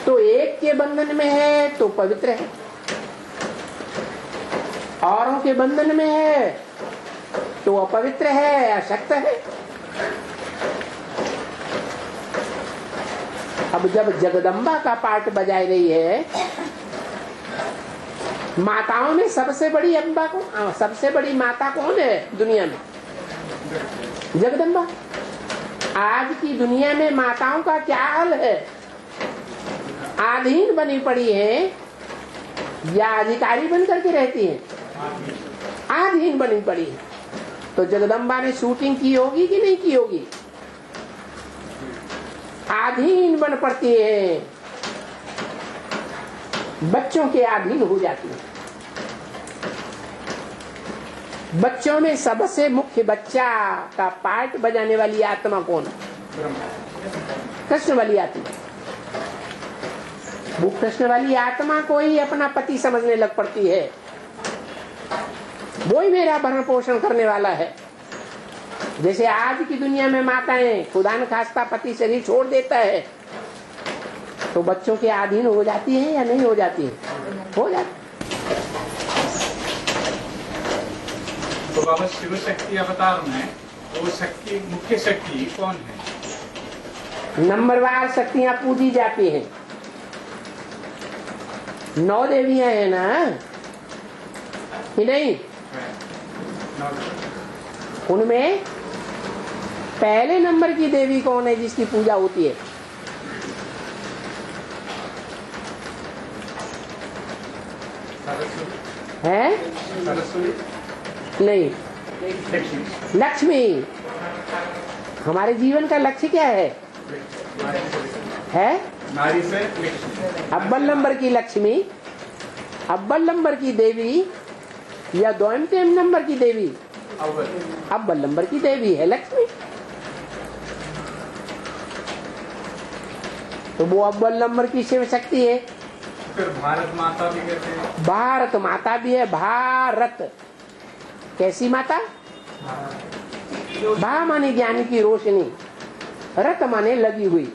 तो एक के बंधन में है तो पवित्र है, औरों के बंधन में है तो अपवित्र है, अशक्त है। अब जब जगदम्बा का पाठ बजाई रही है, माताओं में सबसे बड़ी अम्बा को, सबसे बड़ी माता कौन है दुनिया में? जगदम्बा। आज की दुनिया में माताओं का क्या हाल है? आधीन बनी पड़ी है या अधिकारी बन करके रहती है? आधीन बनी पड़ी है। तो जगदम्बा ने शूटिंग की होगी कि नहीं की होगी? आधीन बन पड़ती है, बच्चों के अधीन हो जाती है। बच्चों में सबसे मुख्य बच्चा का पार्ट बजाने वाली आत्मा कौन है? कृष्ण वाली आत्मा। वो कृष्ण वाली आत्मा को ही अपना पति समझने लग पड़ती है, वो ही मेरा भरण पोषण करने वाला है। जैसे आज की दुनिया में माताएं खुदा न खास्ता पति शरीर छोड़ देता है तो बच्चों के अधीन हो जाती है या नहीं हो जाती है? हो जाती। तो बाबा शिव शक्ति अवतार में वो शक्ति, मुख्य शक्ति कौन है? नंबरवार शक्तियां पूजी जाती हैं। 9 देवियां हैं ना कि नहीं? उनमें पहले नंबर की देवी कौन है जिसकी पूजा होती है? है? नहीं, लक्ष्मी। हमारे जीवन का लक्ष्य क्या है? नारी से लक्ष्मी। अव्वल नंबर की लक्ष्मी, अव्वल नंबर की देवी या द्वितीय नंबर की देवी? अव्वल नंबर की देवी है लक्ष्मी। तो वो अव्वल नंबर की शिव शक्ति है। फिर भारत माता भी कहते हैं। भारत माता भी है। भारत कैसी माता? भा माने ज्ञान की रोशनी, रत माने लगी हुई,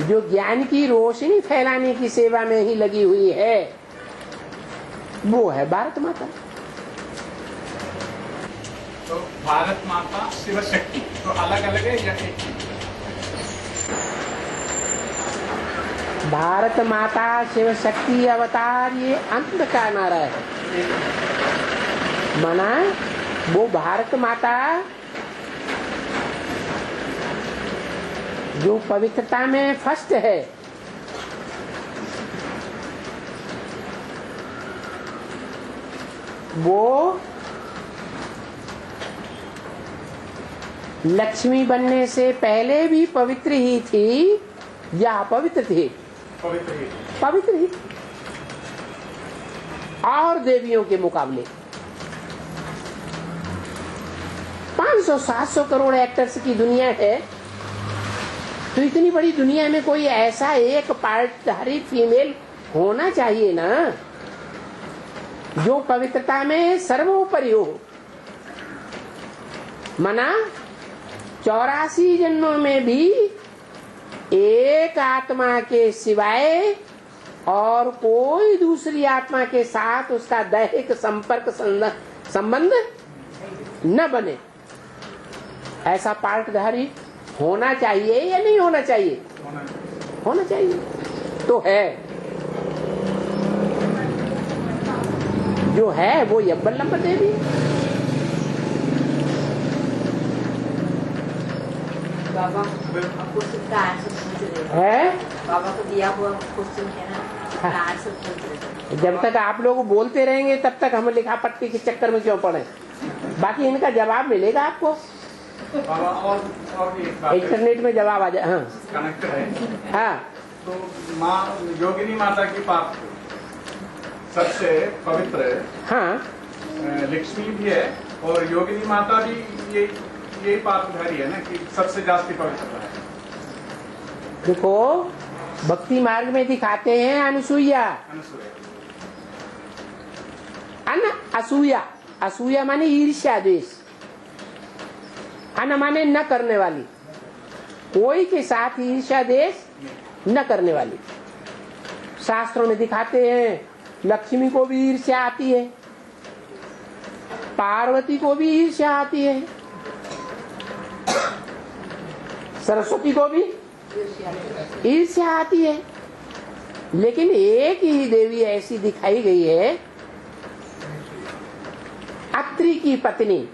जो ज्ञान की रोशनी फैलाने की सेवा में ही लगी हुई है, वो है भारत माता। तो भारत माता शिव शक्ति तो अलग अलग है या एक? भारत माता शिव शक्ति अवतार ये अंत का नारा है। माना वो भारत माता जो पवित्रता में फर्स्ट है, वो लक्ष्मी बनने से पहले भी पवित्र ही थी या अपवित्र थी? पवित्र ही। और देवियों के मुकाबले 500-700 करोड़ एक्टर्स की दुनिया है, तो इतनी बड़ी दुनिया में कोई ऐसा एक पार्टधारी फीमेल होना चाहिए ना जो पवित्रता में सर्वोपरि हो। मना 84 जन्मों में भी एक आत्मा के सिवाय और कोई दूसरी आत्मा के साथ उसका दैहिक संपर्क संबंध न बने, ऐसा पार्टधारी होना चाहिए या नहीं होना चाहिए? होना चाहिए। तो है, जो है वो अव्वल नंबर देवी बाबा आपको सबका आंसर पूछ रहे है। बाबा को दिया हुआ क्वेश्चन है ना, आंसर पूछ रहे। जब तक आप लोग बोलते रहेंगे तब तक हम लिखा पट्टी के चक्कर में क्यों पड़े? बाकी इनका जवाब मिलेगा आपको, और एक बात इंटरनेट में जवाब आ जाए। हाँ कनेक्ट है। हाँ, तो माँ योगिनी माता की पाप सबसे पवित्र है। हाँ लक्ष्मी भी है और योगिनी माता भी ये पापधारी है ना कि सबसे जास्ती पवित्रता है। देखो भक्ति मार्ग में दिखाते हैं अनुसूया, असूया। असूया माने ईर्ष्या द्वेष, अन माने न करने वाली, कोई के साथ ईर्ष्या द्वेष न करने वाली। शास्त्रों में दिखाते हैं लक्ष्मी को भी ईर्ष्या आती है, पार्वती को भी ईर्ष्या आती है, सरस्वती को भी ईर्ष्या आती है। लेकिन एक ही देवी ऐसी दिखाई गई है, अत्रि की पत्नी,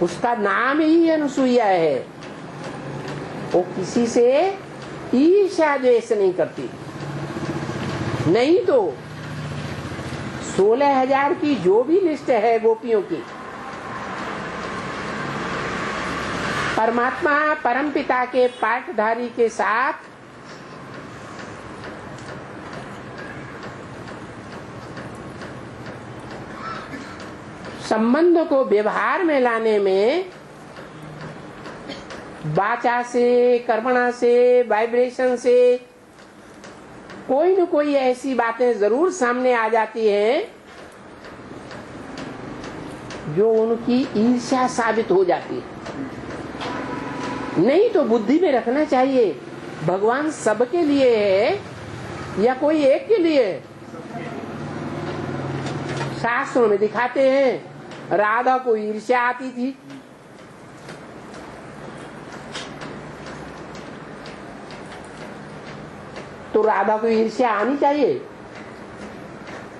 उसका नाम ही अनुसूया है। वो किसी से ईर्ष्या द्वेष नहीं करती। नहीं तो 16,000 की जो भी लिस्ट है गोपियों की, परमात्मा परमपिता के पाठधारी के साथ संबंध को व्यवहार में लाने में वाचा से, कर्मणा से, वाइब्रेशन से कोई न कोई ऐसी बातें जरूर सामने आ जाती हैं जो उनकी ईर्ष्या साबित हो जाती है। नहीं तो बुद्धि में रखना चाहिए भगवान सबके लिए है या कोई एक के लिए है। शास्त्रों में दिखाते हैं राधा को ईर्ष्या आती थी, तो राधा को ईर्ष्या आनी चाहिए,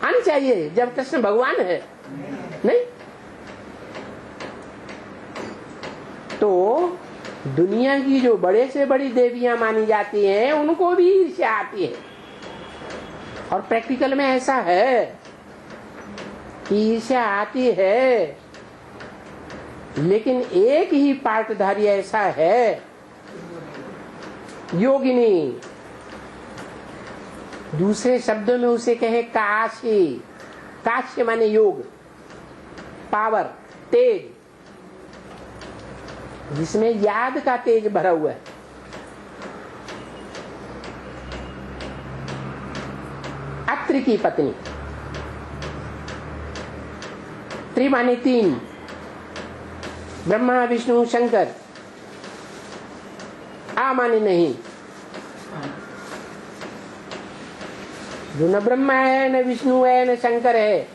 आनी चाहिए जब कृष्ण भगवान है। नहीं तो दुनिया की जो बड़े से बड़ी देवियां मानी जाती हैं उनको भी ईर्ष्या आती है। और प्रैक्टिकल में ऐसा है कि ईर्ष्या आती है, लेकिन एक ही पार्टधारी ऐसा है योगिनी, दूसरे शब्दों में उसे कहे काशी। काशी माने योग, पावर, तेज, जिसमें याद का तेज भरा हुआ है। अत्रि की पत्नी, त्रि माने तीन, ब्रह्मा विष्णु शंकर, आ माने नहीं, जो न ब्रह्मा है न विष्णु है न शंकर है,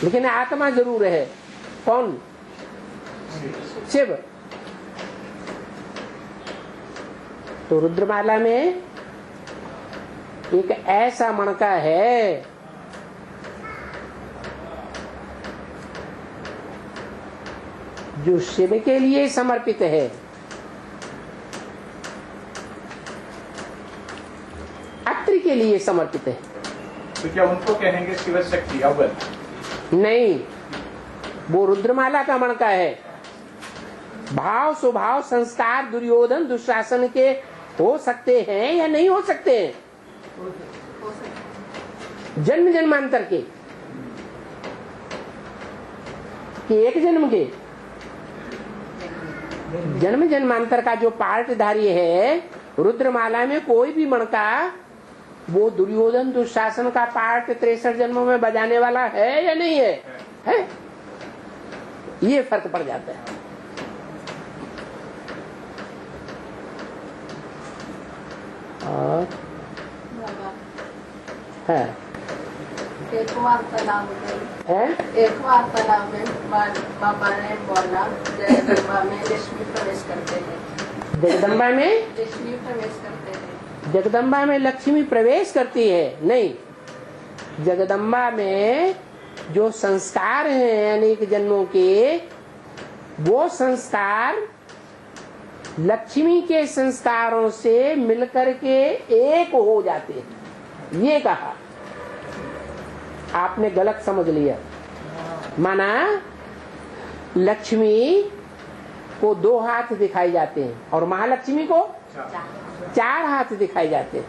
लेकिन आत्मा जरूर है। कौन? शिव। तो रुद्रमाला में एक ऐसा मणका है जो शिव के लिए समर्पित है। अत्रि के लिए समर्पित है। तो क्या उनको कहेंगे शिव शक्ति अव्वल? नहीं, वो रुद्रमाला का मणका है। भाव स्वभाव संस्कार दुर्योधन दुशासन के हो सकते हैं या नहीं हो सकते हैं? जन्म जन्मांतर के, कि एक जन्म के? जन्म जन्मांतर का जो पार्टधारी है रुद्रमाला में कोई भी मणका वो दुर्योधन दुशासन का पार्ट 63 जन्मों में बजाने वाला है या नहीं है? है? ये फर्क पड़ जाता है। और है एक वार्तालाप में बाबा ने बोला जगदम्बा में लक्ष्मी प्रवेश करते हैं। जगदम्बा में लक्ष्मी प्रवेश करते हैं। जगदम्बा में लक्ष्मी प्रवेश करती है? नहीं, जगदम्बा में जो संस्कार हैं अनेक जन्मों के, वो संस्कार लक्ष्मी के संस्कारों से मिलकर के एक हो जाते हैं। ये कहा, आपने गलत समझ लिया। माना लक्ष्मी को 2 हाथ दिखाई जाते हैं और महालक्ष्मी को 4 हाथ दिखाई जाते हैं।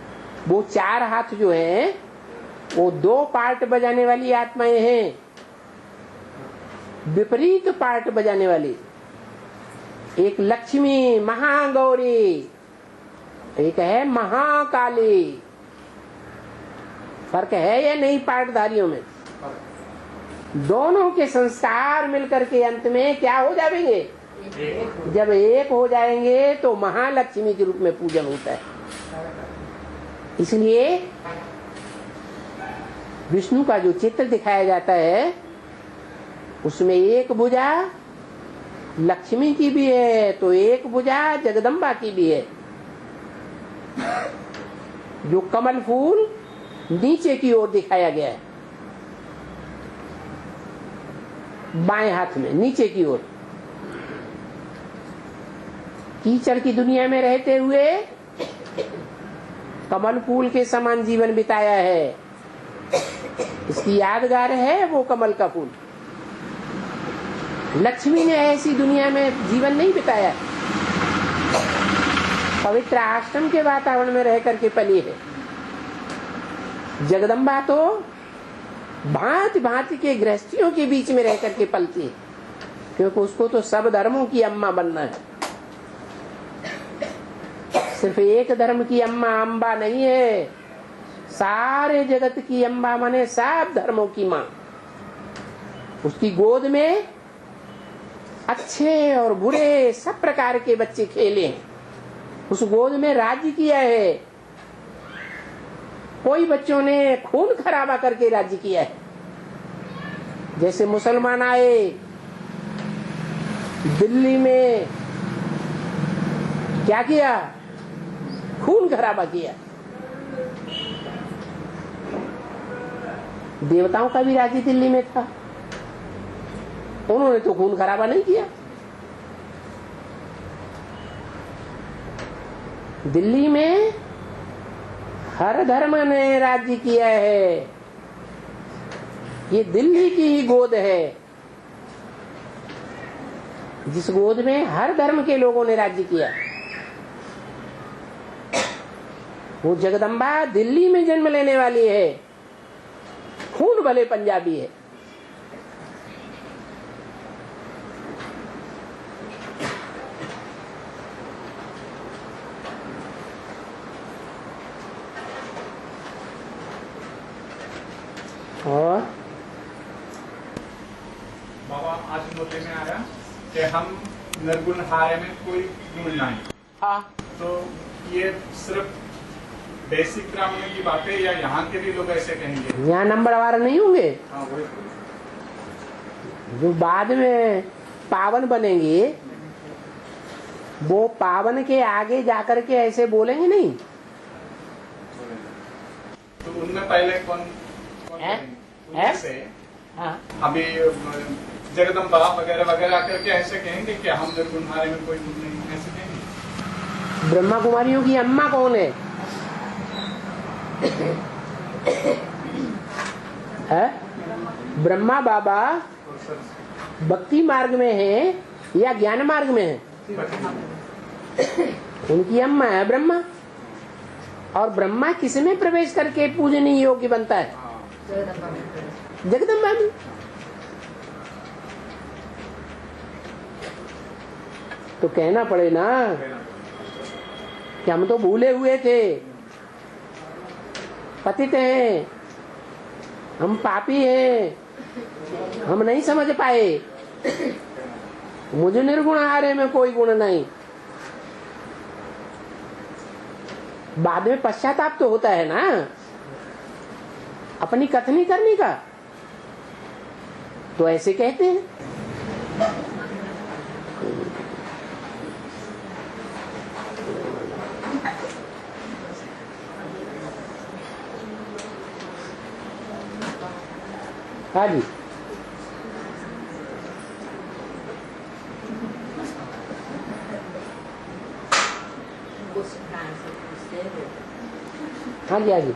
वो 4 हाथ जो हैं वो 2 पार्ट बजाने वाली आत्माएं हैं, विपरीत पार्ट बजाने वाली। एक लक्ष्मी महागौरी, एक है महाकाली। फर्क है या नहीं पार्टधारियों में? दोनों के संस्कार मिलकर के अंत में क्या हो जाएंगे? जब एक हो जाएंगे तो महालक्ष्मी के रूप में पूजन होता है। इसलिए विष्णु का जो चित्र दिखाया जाता है उसमें एक भुजा लक्ष्मी की भी है तो एक भुजा जगदम्बा की भी है। जो कमल फूल नीचे की ओर दिखाया गया है, बाएं हाथ में नीचे की ओर, कीचड़ की दुनिया में रहते हुए कमल फूल के समान जीवन बिताया है। इसकी यादगार है वो कमल का फूल। लक्ष्मी ने ऐसी दुनिया में जीवन नहीं बिताया, पवित्र आश्रम के वातावरण में रह करके पली है। जगदम्बा तो भांति भांति के गृहस्थियों के बीच में रह करके पलती है, क्योंकि उसको तो सब धर्मों की अम्मा बनना है। सिर्फ एक धर्म की अम्मा अम्बा नहीं है, सारे जगत की अम्बा माने सब धर्मों की माँ। उसकी गोद में अच्छे और बुरे सब प्रकार के बच्चे खेले हैं, उस गोद में राज्य किया है। कोई बच्चों ने खून खराबा करके राज्य किया है। जैसे मुसलमान आए दिल्ली में, क्या किया? खून खराबा किया। देवताओं का भी राज्य दिल्ली में था, उन्होंने तो खून खराबा नहीं किया। दिल्ली में हर धर्म ने राज्य किया है। ये दिल्ली की ही गोद है, जिस गोद में हर धर्म के लोगों ने राज्य किया। वो जगदम्बा दिल्ली में जन्म लेने वाली है, खून भले पंजाबी है। और बाबा आज मुद्दे में आया कि हम निर्गुण हाय में कोई गुण नहीं। हाँ, तो ये सिर्फ बेसिक ब्राह्मण की बात है या यहाँ के भी लोग ऐसे कहेंगे? यहाँ नंबरवार नहीं होंगे। हाँ वही। जो बाद में पावन बनेंगे वो पावन के आगे जाकर के ऐसे बोलेंगे नहीं। तो उनमें पहले कौन है? उनसे हाँ, अभी जगदम्बा वगैरह वगैरह करके ऐसे कहेंगे कि हम निर्गुण हाय में कोई गुण नहीं, ऐसे कहेंगे? ब्रह्मा कुमारियों की अम्मा कौन है? ब्रह्मा बाबा भक्ति मार्ग में है या ज्ञान मार्ग में है? उनकी अम्मा है ब्रह्मा। और ब्रह्मा किसमें प्रवेश करके पूजनीय योग्य बनता है? जगदम्बा में। तो कहना पड़े ना कि हम तो भूले हुए थे, पतित हैं, हम पापी हैं, हम नहीं समझ पाए। मुझे निर्गुण हारे में कोई गुण नहीं। बाद में पश्चाताप तो होता है ना अपनी कथनी करने का, तो ऐसे कहते हैं। हाँ जी, हाँ जी, हाँ जी,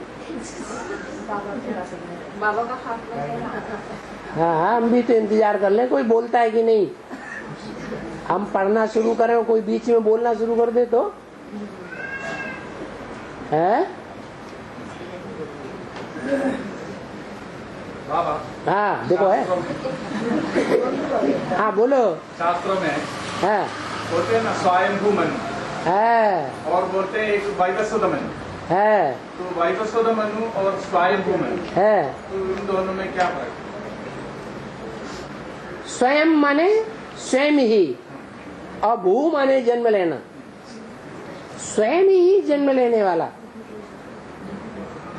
बाबा का हाथ में। हाँ हाँ, हम भी तो इंतजार कर लें कोई बोलता है कि नहीं। हम पढ़ना शुरू करें और कोई बीच में बोलना शुरू कर दे तो है। बाबा हाँ देखो है। हाँ बोलो। शास्त्रों में है बोलते हैं ना स्वयंभू मनु, है और बोलते हैं एक वैवस्वत मनु। है तो वैवस्वत मनु और स्वयंभू मनु, है। तो इन दोनों में क्या फर्क? स्वयं माने स्वयं ही, और भू माने जन्म लेना। स्वयं ही जन्म लेने वाला।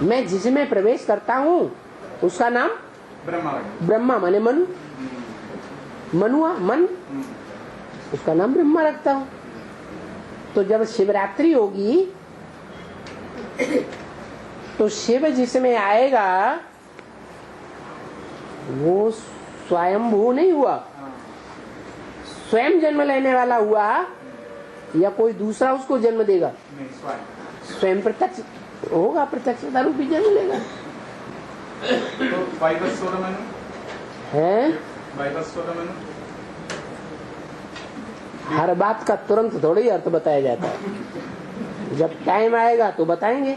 मैं जिसमें प्रवेश करता हूँ उसका नाम ब्रह्मा। ब्रह्मा माने मनु, मनुआ मन, उसका नाम ब्रह्मा रखता हूँ। तो जब शिवरात्रि होगी तो शिव जिसमें आएगा वो स्वयंभू नहीं हुआ, स्वयं जन्म लेने वाला हुआ, या कोई दूसरा उसको जन्म देगा? नहीं, स्वयं। स्वयं प्रत्यक्ष होगा, प्रत्यक्षता रूपी जन्म लेगा। तो वैवस्वत मनु है वैवस्वत मनु हर बात का तुरंत थोड़ी अर्थ बताया जाता है, जब टाइम आएगा तो बताएंगे।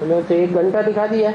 मैंने तो 1 घंटा दिखा दिया।